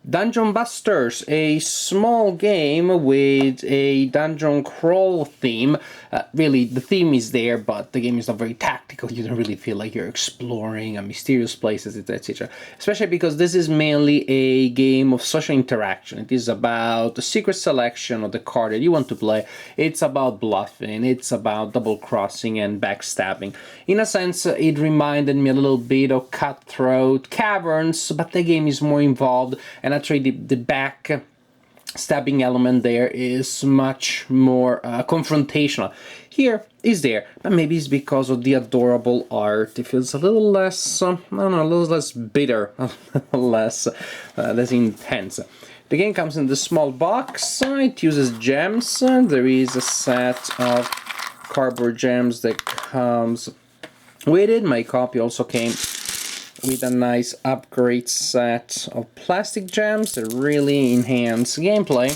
Dungeon Busters, a small game with a dungeon crawl theme. Really, the theme is there, but the game is not very tactical. You don't really feel like you're exploring mysterious places, etc. Especially because this is mainly a game of social interaction. It is about the secret selection of the card that you want to play. It's about bluffing. It's about double-crossing and backstabbing. In a sense, it reminded me a little bit of Cutthroat Caverns, but the game is more involved, and actually the back stabbing element there is much more confrontational. Here is there, but maybe it's because of the adorable art. It feels a little less, I don't know, a little less bitter, a little less intense. The game comes in this small box. It uses gems. There is a set of cardboard gems that comes with it. My copy also came with a nice upgrade set of plastic gems that really enhance gameplay.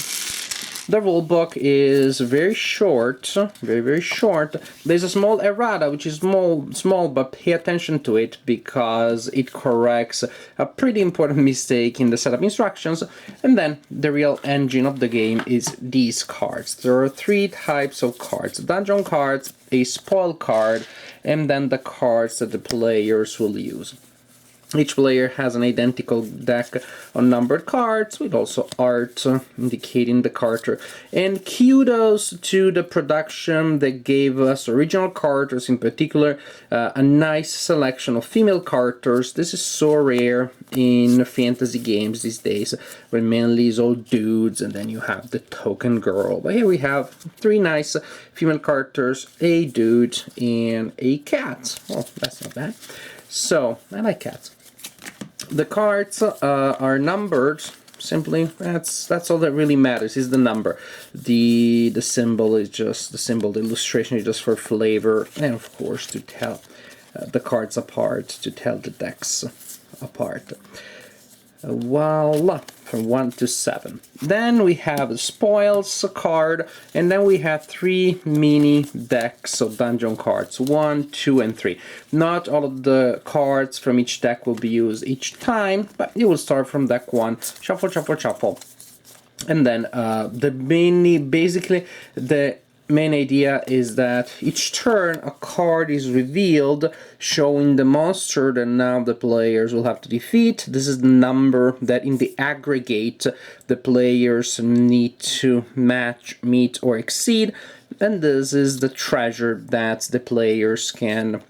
The rulebook is very short, very short. There's a small errata, which is small, but pay attention to it because it corrects a pretty important mistake in the setup instructions. And then the real engine of the game is these cards. There are 3 types of cards: dungeon cards, a spoil card, and then the cards that the players will use. Each player has an identical deck of numbered cards with also art indicating the character. And kudos to the production that gave us original characters, in particular a nice selection of female characters. This is so rare in fantasy games these days, where mainly it's all dudes and then you have the token girl. But here we have 3 nice female characters, a dude and a cat. Oh, that's not bad. So, I like cats. The cards are numbered. Simply, that's all that really matters, is the number. The symbol is just the symbol. The illustration is just for flavor, and of course to tell the cards apart, to tell the decks apart. Voila, from 1 to 7. Then we have a spoils card, and then we have 3 mini decks of dungeon cards, 1, 2, and 3. Not all of the cards from each deck will be used each time, but you will start from deck 1, shuffle, shuffle, shuffle. And then basically the main idea is that each turn a card is revealed showing the monster that now the players will have to defeat. This is the number that in the aggregate the players need to match, meet, or exceed, and this is the treasure that the players can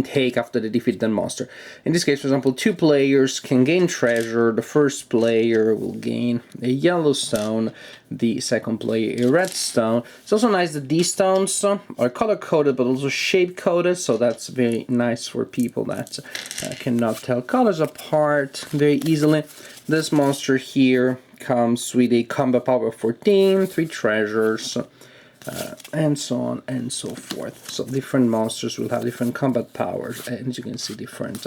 take after they defeat the monster. In this case, for example, 2 players can gain treasure. The first player will gain a yellow stone, the second player a red stone. It's also nice that these stones are color-coded but also shape-coded, so that's very nice for people that cannot tell colors apart very easily. This monster here comes with a combat power of 14, 3 treasures, and so on and so forth. So different monsters will have different combat powers, and as you can see, different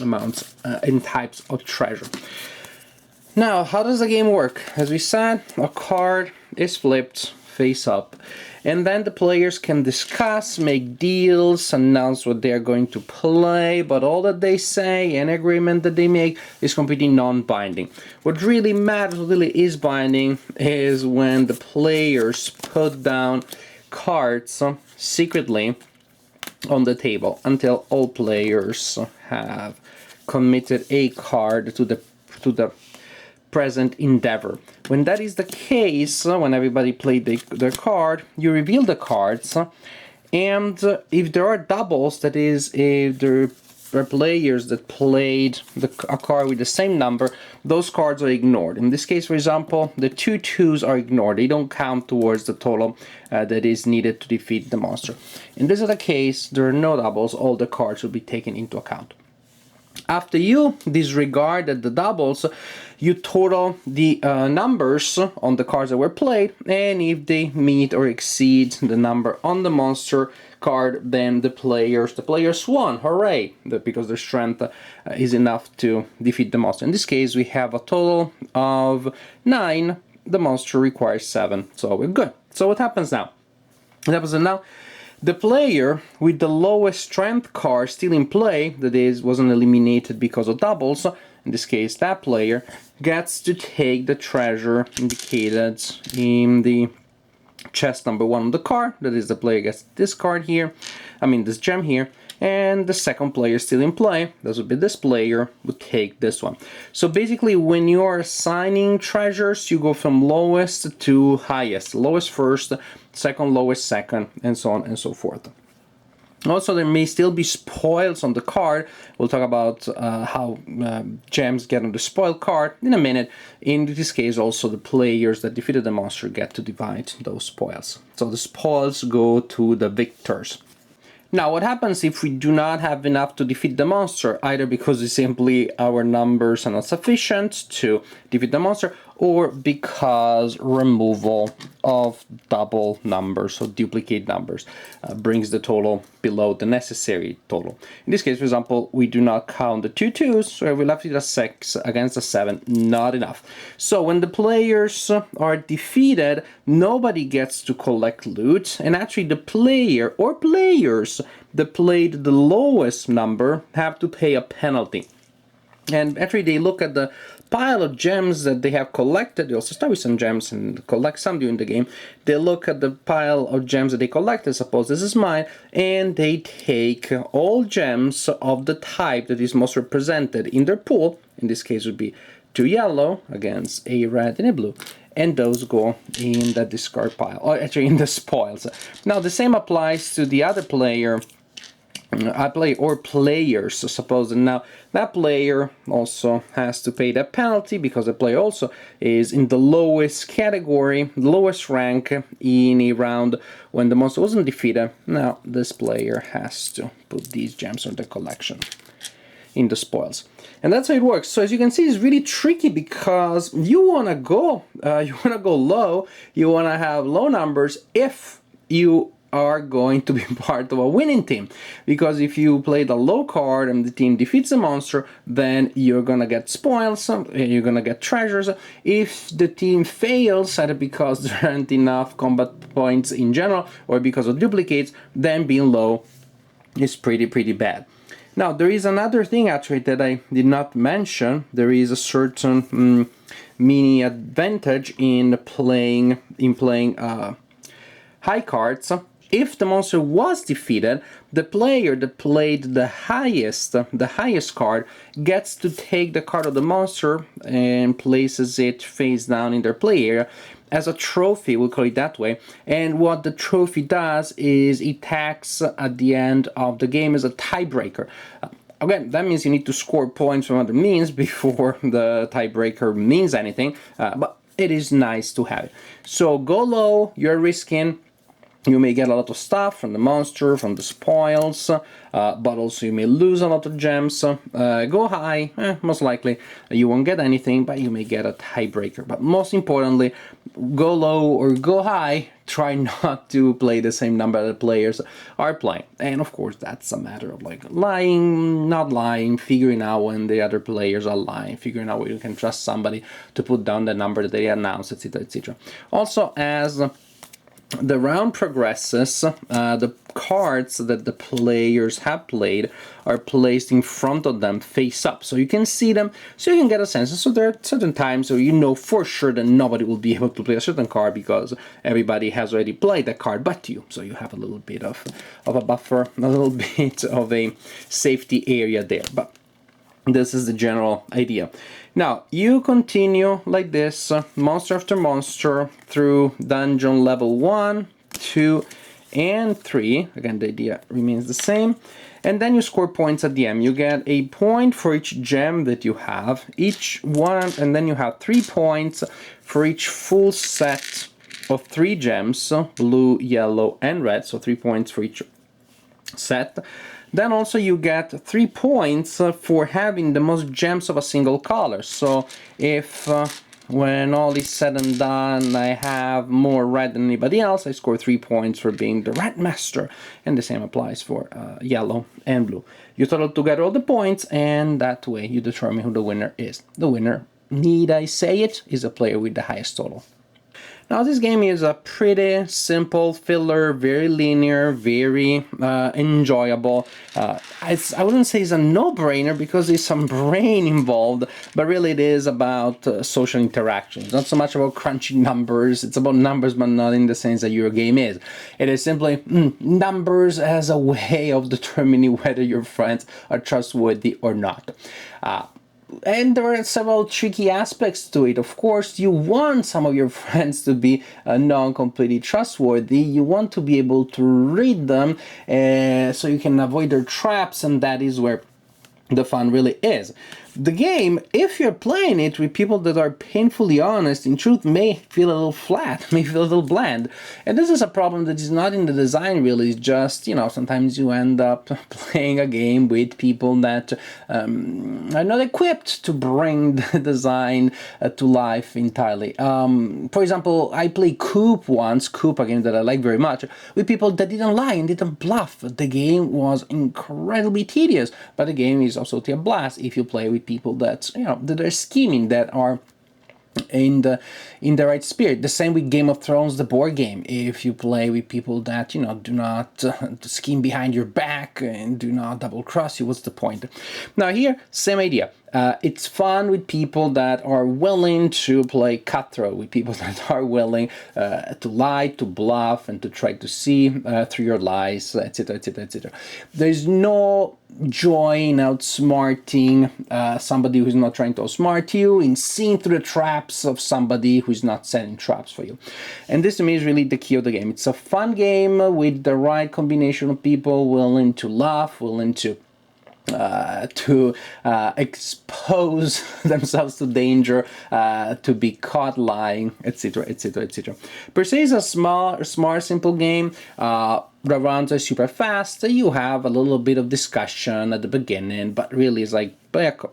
amounts and types of treasure. Now, how does the game work? As we said, a card is flipped face up, and then the players can discuss, make deals, announce what they're going to play, but all that they say and agreement that they make is completely non-binding. What really matters, what really is binding, is when the players put down cards secretly on the table until all players have committed a card to the present endeavor. When that is the case, when everybody played their card, you reveal the cards, and if there are doubles, that is, if there are players that played a card with the same number, those cards are ignored. In this case, for example, the 2 2s are ignored. They don't count towards the total that is needed to defeat the monster. In this other case, there are no doubles. All the cards will be taken into account. After you disregarded the doubles, you total the numbers on the cards that were played, and if they meet or exceed the number on the monster card, then the players won. Hooray! Because their strength is enough to defeat the monster. In this case, we have a total of 9. The monster requires 7, so we're good. So what happens now? What happens now? The player with the lowest strength card still in play, that is, wasn't eliminated because of doubles, in this case that player, gets to take the treasure indicated in the chest number 1 of the card. That is, the player gets this card here, this gem here, and the second player still in play, this would be this player, would take this one. So basically, when you are assigning treasures, you go from lowest to highest. Lowest first, second lowest second, and so on and so forth. Also, there may still be spoils on the card. We'll talk about how gems get on the spoil card in a minute. In this case, also the players that defeated the monster get to divide those spoils. So the spoils go to the victors. Now, what happens if we do not have enough to defeat the monster, either because simply our numbers are not sufficient to defeat the monster, or because removal of double numbers, so duplicate numbers, brings the total below the necessary total. In this case, for example, we do not count the 2 2s, so we left with a 6 against a 7, not enough. So when the players are defeated, nobody gets to collect loot, and actually the player or players that played the lowest number have to pay a penalty. And actually they look at the pile of gems that they have collected. They also start with some gems and collect some during the game. They look at the pile of gems that they collected, suppose this is mine, and they take all gems of the type that is most represented in their pool. In this case would be 2 yellow against a red and a blue, and those go in the discard pile, or actually in the spoils. Now the same applies to the other player, or players. So suppose now that player also has to pay that penalty because the player also is in the lowest category, lowest rank in a round when the monster wasn't defeated. Now this player has to put these gems on the collection in the spoils. And that's how it works. So as you can see, it's really tricky because you want to go low, you want to have low numbers if you are going to be part of a winning team. Because if you play the low card and the team defeats the monster, then you're gonna get spoils, you're gonna get treasures. If the team fails, either because there aren't enough combat points in general or because of duplicates, then being low is pretty bad. Now there is another thing actually that I did not mention. There is a certain mini advantage in playing high cards. If the monster was defeated, the player that played the highest card gets to take the card of the monster and places it face down in their play area as a trophy, we'll call it that way. And what the trophy does is it acts at the end of the game as a tiebreaker. Again, that means you need to score points from other means before the tiebreaker means anything, but it is nice to have it. So go low, you're risking. You may get a lot of stuff from the monster, from the spoils, but also you may lose a lot of gems. Go high, most likely you won't get anything, but you may get a tiebreaker. But most importantly, go low or go high. Try not to play the same number that players are playing. And of course, that's a matter of like lying, not lying, figuring out when the other players are lying, figuring out where you can trust somebody to put down the number that they announce, etc., etc. Also, as the round progresses, the cards that the players have played are placed in front of them face up, so you can see them, so you can get a sense. So there are certain times where you know for sure that nobody will be able to play a certain card because everybody has already played that card but you, so you have a little bit of a buffer, a little bit of a safety area there. But this is the general idea. Now, you continue like this, monster after monster, through dungeon level 1, 2, and 3. Again, the idea remains the same. And then you score points at the end. You get a point for each gem that you have, each one, and then you have 3 points for each full set of 3 gems, blue, yellow, and red, so 3 points for each set. Then also you get 3 points for having the most gems of a single color. So if when all is said and done I have more red than anybody else, I score 3 points for being the red master. And the same applies for yellow and blue. You total together all the points and that way you determine who the winner is. The winner, need I say it, is a player with the highest total. Now this game is a pretty simple filler, very linear, very enjoyable. I wouldn't say it's a no-brainer because there's some brain involved, but really it is about social interactions. Not so much about crunching numbers. It's about numbers, but not in the sense that your game is. It is simply numbers as a way of determining whether your friends are trustworthy or not. And there are several tricky aspects to it. Of course, you want some of your friends to be non-completely trustworthy. You want to be able to read them so you can avoid their traps, and that is where the fun really is. The game, if you're playing it with people that are painfully honest, in truth may feel a little flat, may feel a little bland. And this is a problem that is not in the design really, it's just, sometimes you end up playing a game with people that are not equipped to bring the design to life entirely. For example, I played Coop once, Coop, a game that I like very much, with people that didn't lie and didn't bluff. The game was incredibly tedious, but the game is also a blast if you play with people that that are scheming, that are in the right spirit. The same with Game of Thrones, the board game. If you play with people that do not scheme behind your back and do not double cross you, what's the point? Now here, same idea. It's fun with people that are willing to play cutthroat, with people that are willing to lie, to bluff, and to try to see through your lies, etc., etc., etc. There's no joy in outsmarting somebody who's not trying to outsmart you, in seeing through the traps of somebody who's not setting traps for you. And this to me is really the key of the game. It's a fun game with the right combination of people willing to laugh, willing to expose themselves to danger, to be caught lying, etc., etc., etc. Per se, is a smart, simple game. The rounds are super fast. You have a little bit of discussion at the beginning, but really it's like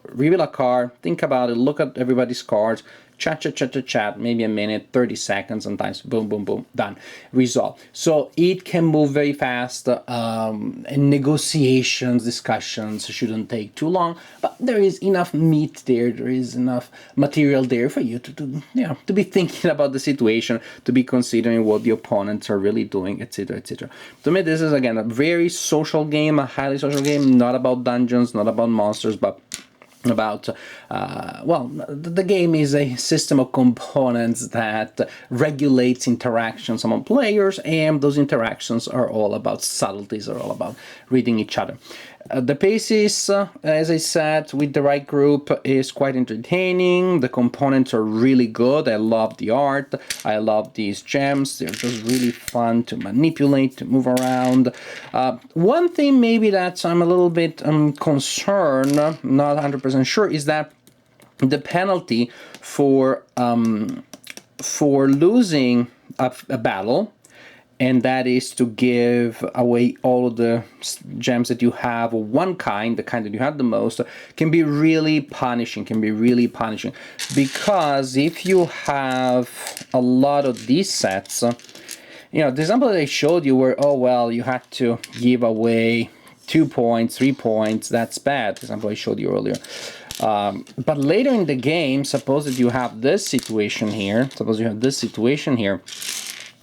reveal a card, think about it, look at everybody's cards, chat, maybe a minute, 30 seconds, sometimes boom, boom, boom, done, resolve. So it can move very fast, and negotiations, discussions shouldn't take too long, but there is enough meat there, there is enough material there for you to be thinking about the situation, to be considering what the opponents are really doing, etc., etc. To me, this is again a very social game, a highly social game, not about dungeons, not about monsters, but about the game is a system of components that regulates interactions among players, and those interactions are all about subtleties, are all about reading each other. The pace is, as I said, with the right group, is quite entertaining. The components are really good. I love the art. I love these gems. They're just really fun to manipulate, to move around. One thing maybe that I'm a little bit concerned, not 100% sure, is that the penalty for losing a battle, and that is to give away all of the gems that you have of one kind, the kind that you have the most, can be really punishing, because if you have a lot of these sets, the example that I showed you where, you had to give away 2 points, 3 points, that's bad, the example I showed you earlier. But later in the game, suppose that you have this situation here,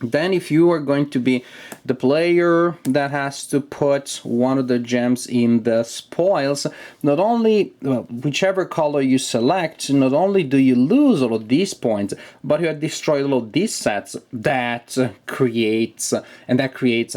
then if you are going to be the player that has to put one of the gems in the spoils, not only, whichever color you select, not only do you lose all of these points, but you have destroyed all of these sets. That creates a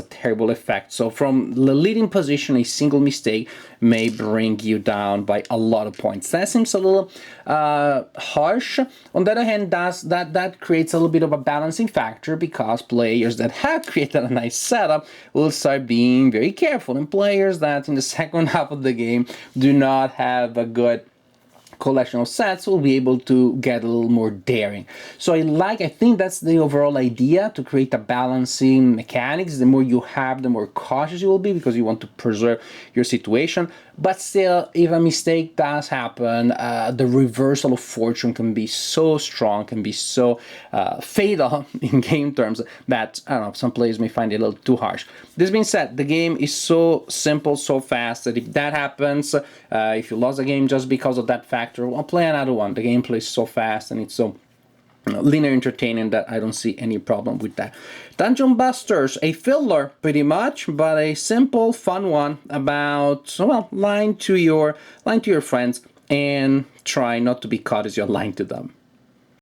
terrible effect. So from the leading position, a single mistake may bring you down by a lot of points. That seems a little harsh. On the other hand, that creates a little bit of a balancing factor, because players that have created a nice setup will start being very careful, and players that in the second half of the game do not have a good collection of sets will be able to get a little more daring. So I think that's the overall idea, to create a balancing mechanics. The more you have, the more cautious you will be, because you want to preserve your situation. But still, if a mistake does happen, the reversal of fortune can be so strong, can be so fatal in game terms, that, I don't know, some players may find it a little too harsh. This being said, the game is so simple, so fast, that if that happens, if you lost the game just because of that factor, well, play another one. The gameplay is so fast and it's so linear entertaining that I don't see any problem with that. Dungeon Busters, a filler pretty much, but a simple, fun one about, well, lying to your friends and try not to be caught as you're lying to them.